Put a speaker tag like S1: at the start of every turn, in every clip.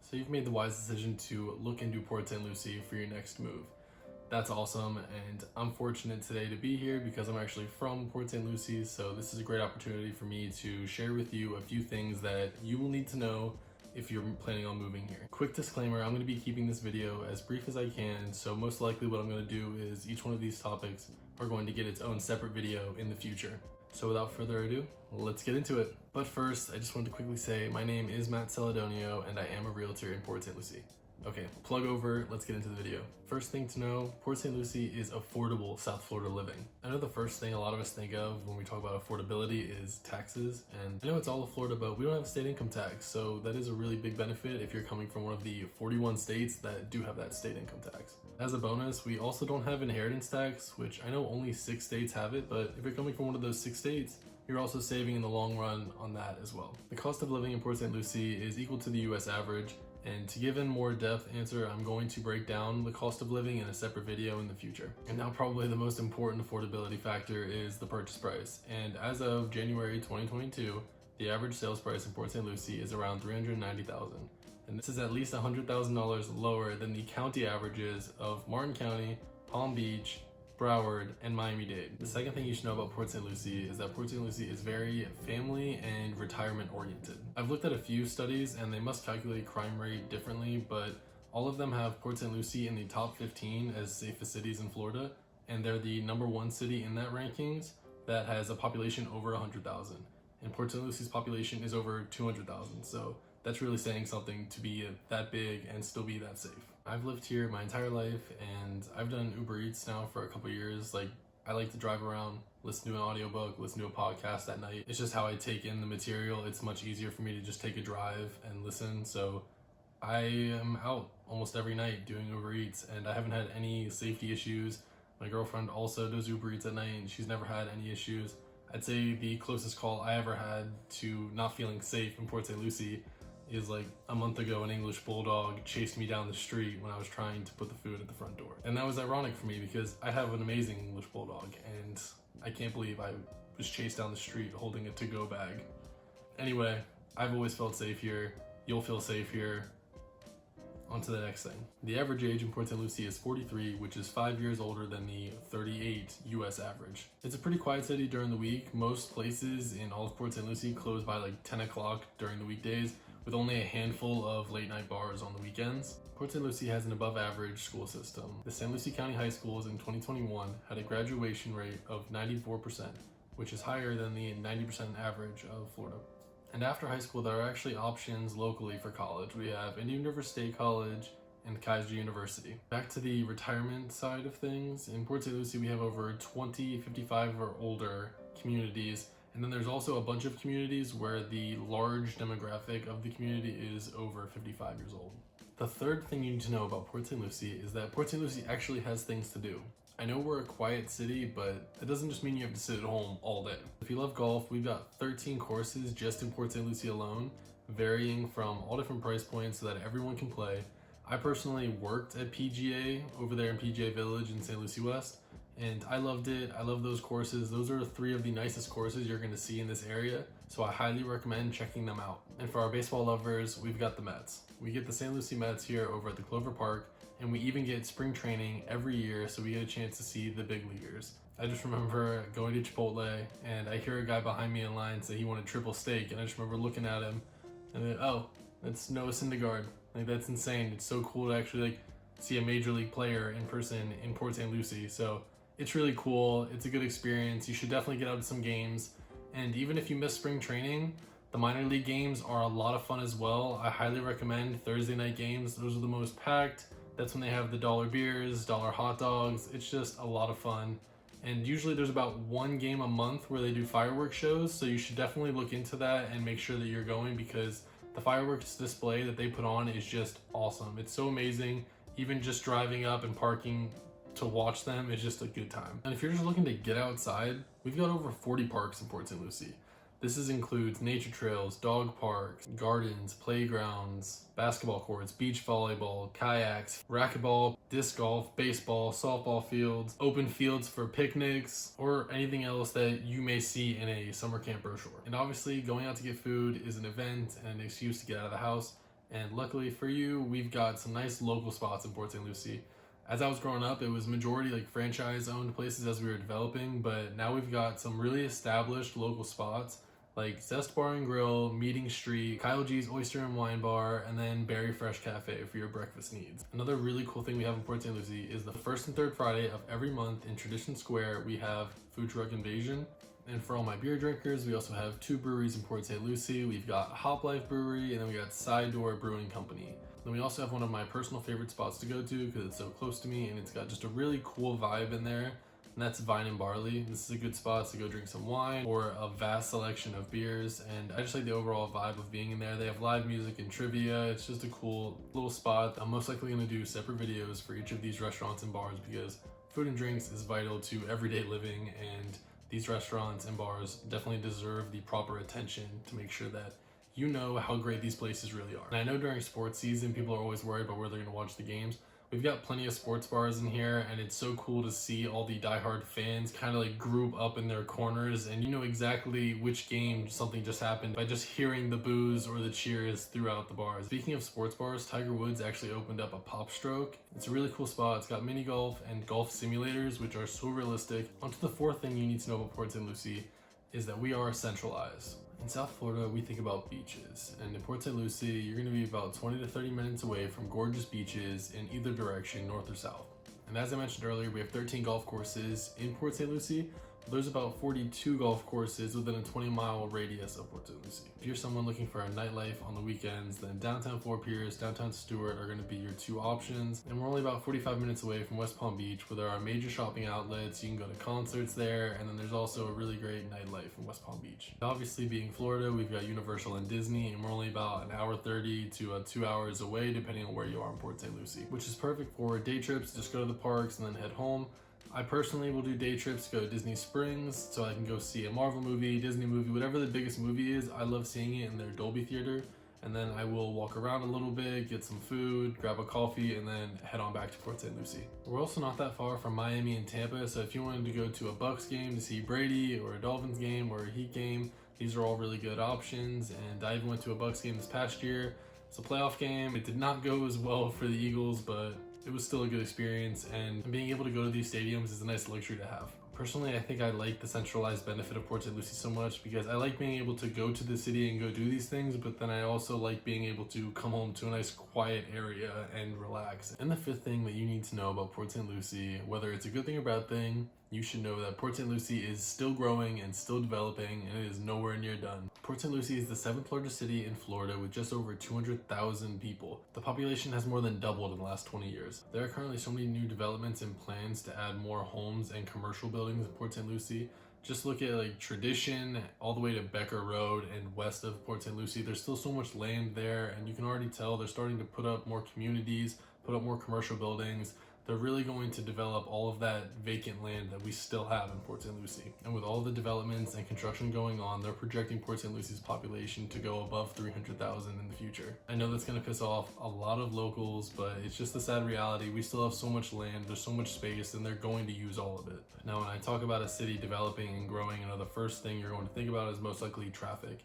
S1: So you've made the wise decision to look into Port St. Lucie for your next move. That's awesome, and I'm fortunate today to be here because I'm actually from Port St. Lucie, so this is a great opportunity for me to share with you a few things that you will need to know if you're planning on moving here. Quick disclaimer, I'm going to be keeping this video as brief as I can, so most likely what I'm going to do is each one of these topics are going to get its own separate video in the future. So without further ado, let's get into it. But first, I just wanted to quickly say my name is Matt Celadonio and I am a realtor in Port St. Lucie. Okay, plug over, let's get into the video. First thing to know, Port St. Lucie is affordable South Florida living. I know the first thing a lot of us think of when we talk about affordability is taxes, and I know it's all of Florida, but we don't have a state income tax, so that is a really big benefit if you're coming from one of the 41 states that do have that state income tax. As a bonus, we also don't have inheritance tax, which I know only 6 states have it, but if you're coming from one of those 6 states, you're also saving in the long run on that as well. The cost of living in Port St. Lucie is equal to the US average, and to give a more depth answer, I'm going to break down the cost of living in a separate video in the future. And now probably the most important affordability factor is the purchase price. And as of January 2022, the average sales price in Port St. Lucie is around $390,000. And this is at least $100,000 lower than the county averages of Martin County, Palm Beach, Broward, and Miami-Dade. The second thing you should know about Port St. Lucie is that Port St. Lucie is very family and retirement oriented. I've looked at a few studies and they must calculate crime rate differently, but all of them have Port St. Lucie in the top 15 as safest cities in Florida, and they're the #1 city in that rankings that has a population over 100,000. And Port St. Lucie's population is over 200,000, so that's really saying something to be that big and still be that safe. I've lived here my entire life and I've done Uber Eats now for a couple years. Like, I like to drive around, listen to an audiobook, listen to a podcast at night. It's just how I take in the material. It's much easier for me to just take a drive and listen. So I am out almost every night doing Uber Eats and I haven't had any safety issues. My girlfriend also does Uber Eats at night and she's never had any issues. I'd say the closest call I ever had to not feeling safe in Port St. Lucie is like a month ago. An English bulldog chased me down the street when I was trying to put the food at the front door. And that was ironic for me because I have an amazing English bulldog and I can't believe I was chased down the street holding a to-go bag. Anyway, I've always felt safe here. You'll feel safe here. On to the next thing. The average age in Port St. Lucie is 43, which is 5 years older than the 38 US average. It's a pretty quiet city during the week. Most places in all of Port St. Lucie close by like 10 o'clock during the weekdays, with only a handful of late night bars on the weekends. Port St. Lucie has an above average school system. The St. Lucie County High Schools in 2021 had a graduation rate of 94%, which is higher than the 90% average of Florida. And after high school, there are actually options locally for college. We have Indian River State College and Kaiser University. Back to the retirement side of things, in Port St. Lucie we have over 20 55 or older communities, and then there's also a bunch of communities where the large demographic of the community is over 55 years old. The third thing you need to know about Port St. Lucie is that Port St. Lucie actually has things to do. I know we're a quiet city, but that doesn't just mean you have to sit at home all day. If you love golf, we've got 13 courses just in Port St. Lucie alone, varying from all different price points so that everyone can play. I personally worked at PGA over there in PGA Village in St. Lucie West, and I loved it. I love those courses. Those are 3 of the nicest courses you're going to see in this area, so I highly recommend checking them out. And for our baseball lovers, we've got the Mets. We get the St. Lucie Mets here over at the Clover Park, and we even get spring training every year, so we get a chance to see the big leaguers. I just remember going to Chipotle and I hear a guy behind me in line say he wanted triple steak, and I just remember looking at him and then, oh, that's Noah Syndergaard. Like, that's insane. It's so cool to actually like see a major league player in person in Port St. Lucie. So it's really cool. It's a good experience. You should definitely get out to some games. And even if you miss spring training, the minor league games are a lot of fun as well. I highly recommend Thursday night games. Those are the most packed. That's when they have the dollar beers, dollar hot dogs. It's just a lot of fun. And usually there's about 1 game a month where they do fireworks shows. So you should definitely look into that and make sure that you're going, because the fireworks display that they put on is just awesome. It's so amazing. Even just driving up and parking to watch them is just a good time. And if you're just looking to get outside, we've got over 40 parks in Port St. Lucie. This includes nature trails, dog parks, gardens, playgrounds, basketball courts, beach volleyball, kayaks, racquetball, disc golf, baseball, softball fields, open fields for picnics, or anything else that you may see in a summer camp brochure. And obviously, going out to get food is an event and an excuse to get out of the house. And luckily for you, we've got some nice local spots in Port St. Lucie. As I was growing up, it was majority like franchise owned places as we were developing, but now we've got some really established local spots like Zest Bar and Grill, Meeting Street, Kyle G's Oyster and Wine Bar, and then Berry Fresh Cafe for your breakfast needs. Another really cool thing we have in Port St. Lucie is the first and third Friday of every month in Tradition Square, we have Food Truck Invasion. And for all my beer drinkers, we also have 2 breweries in Port St. Lucie. We've got Hop Life Brewery, and then we got Side Door Brewing Company. Then we also have one of my personal favorite spots to go to because it's so close to me and it's got just a really cool vibe in there, and that's Vine and Barley. This is a good spot to go drink some wine or a vast selection of beers, and I just like the overall vibe of being in there. They have live music and trivia. It's just a cool little spot. I'm most likely going to do separate videos for each of these restaurants and bars because food and drinks is vital to everyday living, and these restaurants and bars definitely deserve the proper attention to make sure that you know how great these places really are. And I know during sports season, people are always worried about where they're gonna watch the games. We've got plenty of sports bars in here, and it's so cool to see all the diehard fans kind of like group up in their corners, and you know exactly which game something just happened by just hearing the boos or the cheers throughout the bars. Speaking of sports bars, Tiger Woods actually opened up a Pop Stroke. It's a really cool spot. It's got mini golf and golf simulators, which are so realistic. On to the fourth thing you need to know about Port St. Lucie is that we are centralized. In South Florida, we think about beaches, and in Port St. Lucie, you're going to be about 20 to 30 minutes away from gorgeous beaches in either direction, north or south. And as I mentioned earlier, we have 13 golf courses in Port St. Lucie. There's about 42 golf courses within a 20-mile radius of Port St. Lucie. If you're someone looking for a nightlife on the weekends, then downtown Fort Pierce, downtown Stewart are going to be your 2 options. And we're only about 45 minutes away from West Palm Beach, where there are major shopping outlets. You can go to concerts there, and then there's also a really great nightlife in West Palm Beach. Obviously, being Florida, we've got Universal and Disney, and we're only about an hour 30 to 2 hours away, depending on where you are in Port St. Lucie, which is perfect for day trips. Just go to the parks and then head home. I personally will do day trips, go to Disney Springs so I can go see a Marvel movie, Disney movie, whatever the biggest movie is. I love seeing it in their Dolby Theater, and then I will walk around a little bit, get some food, grab a coffee, and then head on back to Port St. Lucie. We're also not that far from Miami and Tampa, so if you wanted to go to a Bucks game to see Brady, or a Dolphins game, or a Heat game, these are all really good options. And I even went to a Bucks game this past year. It's a playoff game. It did not go as well for the Eagles, but it was still a good experience, and being able to go to these stadiums is a nice luxury to have. Personally, I think I like the centralized benefit of Port St. Lucie so much because I like being able to go to the city and go do these things, but then I also like being able to come home to a nice quiet area and relax. And the fifth thing that you need to know about Port St. Lucie, whether it's a good thing or bad thing, you should know that Port St. Lucie is still growing and still developing, and it is nowhere near done. Port St. Lucie is the 7th largest city in Florida with just over 200,000 people. The population has more than doubled in the last 20 years. There are currently so many new developments and plans to add more homes and commercial buildings in Port St. Lucie. Just look at like Tradition all the way to Becker Road and west of Port St. Lucie. There's still so much land there, and you can already tell they're starting to put up more communities, put up more commercial buildings. They're really going to develop all of that vacant land that we still have in Port St. Lucie. And with all the developments and construction going on, they're projecting Port St. Lucie's population to go above 300,000 in the future. I know that's going to piss off a lot of locals, but it's just the sad reality. We still have so much land, there's so much space, and they're going to use all of it. Now, when I talk about a city developing and growing, the first thing you're going to think about is most likely traffic.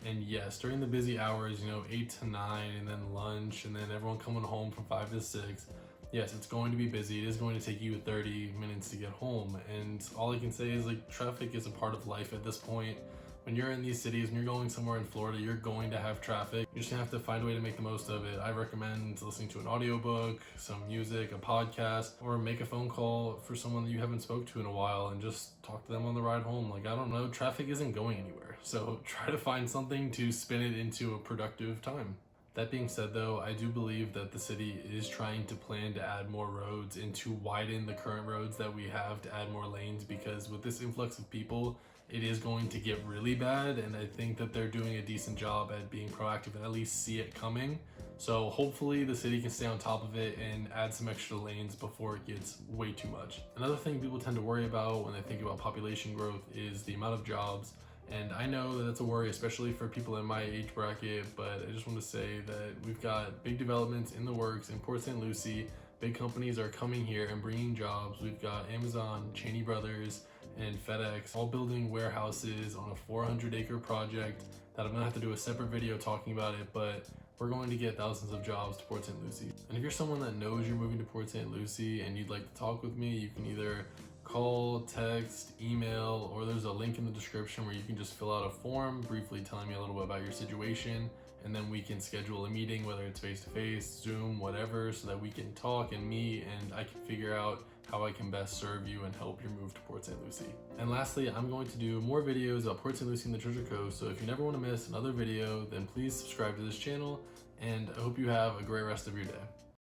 S1: And yes, during the busy hours, 8 to 9, and then lunch, and then everyone coming home from 5 to 6, yes, it's going to be busy. It is going to take you 30 minutes to get home. And all I can say is traffic is a part of life at this point. When you're in these cities, when you're going somewhere in Florida, you're going to have traffic. You're just gonna have to find a way to make the most of it. I recommend listening to an audiobook, some music, a podcast, or make a phone call for someone that you haven't spoke to in a while and just talk to them on the ride home. I don't know, traffic isn't going anywhere. So try to find something to spin it into a productive time. That being said though, I do believe that the city is trying to plan to add more roads and to widen the current roads that we have, to add more lanes, because with this influx of people, it is going to get really bad, and I think that they're doing a decent job at being proactive and at least see it coming. So hopefully the city can stay on top of it and add some extra lanes before it gets way too much. Another thing people tend to worry about when they think about population growth is the amount of jobs. And I know that that's a worry, especially for people in my age bracket, but I just want to say that we've got big developments in the works in Port St. Lucie. Big companies are coming here and bringing jobs. We've got Amazon, Cheney Brothers, and FedEx all building warehouses on a 400-acre project that I'm gonna have to do a separate video talking about it, but we're going to get thousands of jobs to Port St. Lucie. And if you're someone that knows you're moving to Port St. Lucie and you'd like to talk with me, you can either call, text, email, or there's a link in the description where you can just fill out a form briefly telling me a little bit about your situation, and then we can schedule a meeting, whether it's face-to-face, Zoom, whatever, so that we can talk and meet and I can figure out how I can best serve you and help your move to Port St. Lucie. And lastly, I'm going to do more videos about Port St. Lucie and the Treasure Coast, so if you never want to miss another video, then please subscribe to this channel, and I hope you have a great rest of your day.